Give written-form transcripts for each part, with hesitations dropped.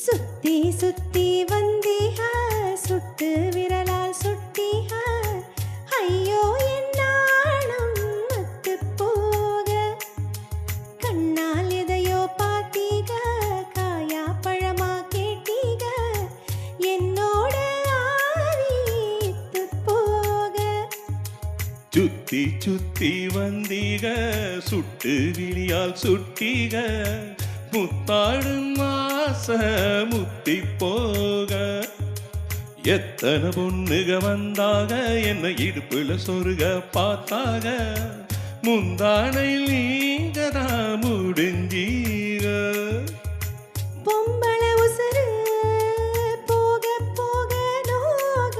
சுத்தி சுத்தி வந்தீக சுட்டு விரலால் சுட்டீக ஐயோ என் நாணம் மத்து போக கண்ணால் எதையோ பார்த்தீக காயா பழமா கேட்டீக என்னோட ஆவித்து போக சுத்தி சுத்தி வந்தீக சுட்டு விழியால் சுட்டீக முத்தாடும் மாச முத்தி போக எத்தனை பொண்ணுக வந்தாக என்ன இடுப்புல சொருக பார்த்தாக முந்தானை நீங்கதான் முடிஞ்சீக பொம்பள உசுறு போக போக நோக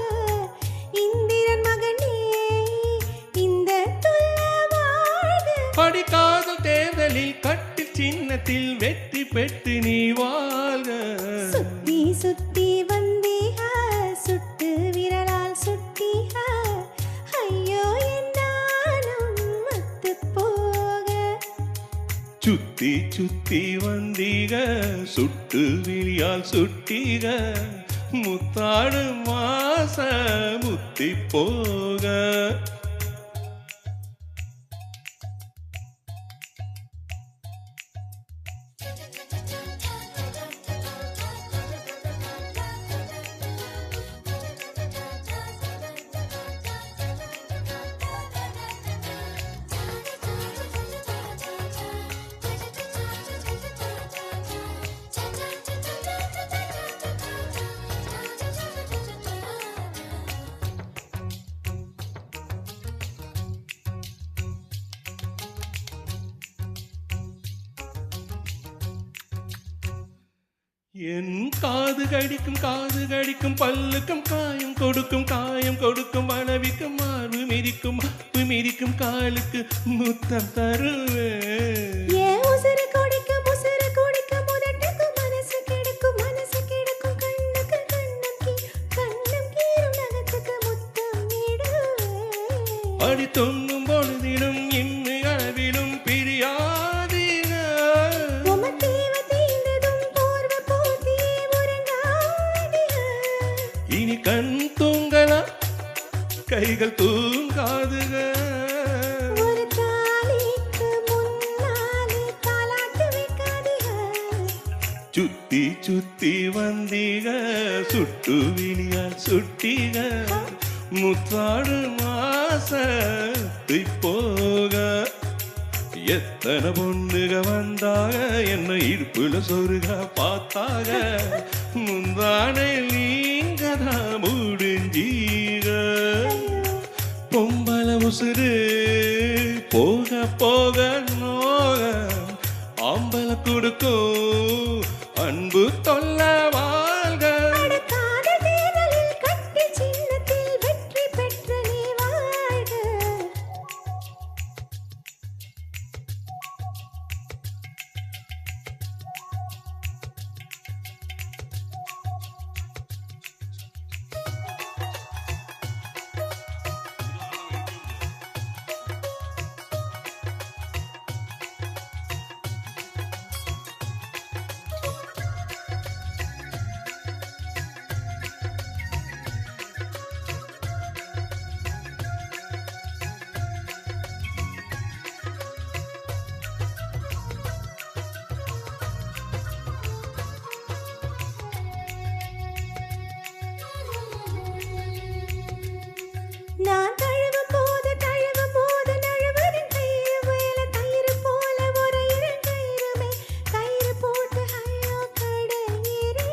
இந்திரன் மகனே இந்த தொல்ல வாழ்க படிக்காத தேர்தலில் கட்டு சின்னத்தில் வெற்றி பெற்று நீ வாழ்க சுத்தி சுத்தி வந்தீக சுட்டு விரலால் சுட்டீக ஐயோ என் நாணம் மத்து போக சுத்தி சுத்தி வந்தீக சுட்டு விழியால் சுட்டீக முத்தாடு மாச முத்தி போக என் காது கடிக்கும் பல்லுக்கும் காயம் கொடுக்கும் மனைவிக்கும் மார்பு மிதிக்கும் காலுக்கு முத்தம் தருவேன் ஏன் உசுறு குடிக்க முதட்டுக்கு மனசு கெடுக்கும் கண்ணுக்கு கண்ணம் கீரும் நகத்துக்கு முத்தம் நீடுவேன் அடி தொன்னும் பொழுதிலும் இம்மி அளவிலும் பிரியாதீங்க இனி கண் தூங்கலா கைகள் தூங்காதுக ஒரு தாலிக்கு முன்னாலே தாலாட்டு வைக்காதீங்க சுத்தி சுத்தி வந்தீக சுட்டு விழியால் சுட்டீக முத்தாடு மாச போக எத்தனை பொண்ணுக வந்தாக என்ன இடுப்புல சொருக பார்த்தாக முந்தானை நீங்கதான் முடிஞ்சீக பொம்பள உசுறு போக போக நோக ஆம்பள கொடுக்கும் அன்பு தொல்ல வாழ்க காதல் தேர்தலில் கட்டி சின்னத்தில் வெற்றி பெற்று நீ வாழ்க நான் தழுவும் போது நழுவரின் கயிறு வேல தயிர் போல ஒரு இரண்டயிறுமே கயிறு போட்டு ஐயோ கடலிரே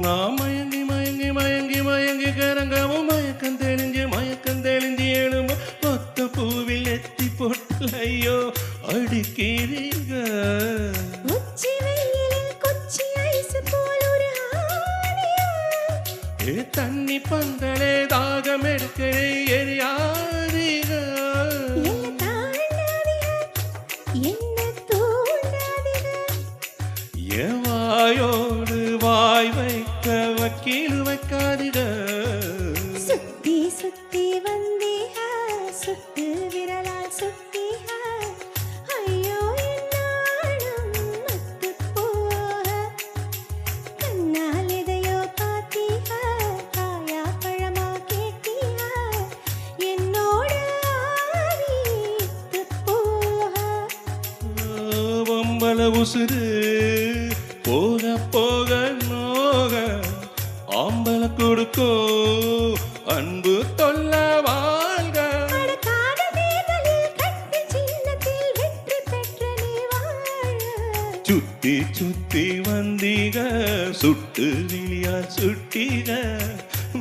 நான் மயங்கி கரங்கவும் மயக்கம் தெளிஞ்சு எழும் ஒத்த பூவில் எத்தி போட்டு ஐயோ அடிக்கிறீங்க உச்சி வெயிலில் கொச்சி ஐஸ் போல் ஒரு ஆணியா தண்ணி பந்தலே தாகம் எடுக்கிறே எரியாதீங்க என்ன தாண்டாதீங்க என்ன தூண்டாதீங்க என் வாயோடு வாய் வைக்க வக்கீல் வைக்காதீங்க சுத்தி சுத்தி வந்தீக சுட்டு விரலால் சுட்டீக ஐயோ என் நாணம் மத்து போக உசுறு போக போக நோக ஆம்பல கொடுக்கும் அன்பு தொல்ல வாழ்க. அட காதல் தேர்தலில் கட்டு சின்னத்தில் வெற்றி பெற்ற நீ வாழ. சுத்தி சுத்தி வந்தீக சுட்டு விழியா சுட்டீக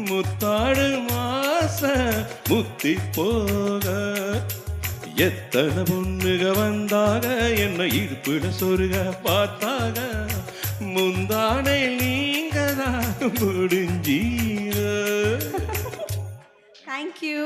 முத்தாடு மாச முத்தி போக. எத்தனை பொண்ணுக வந்தாக என்ன இடுப்புல சொருக பார்த்தாக முந்தானை நீங்க தான் முடிஞ்சீங்க. Thank you.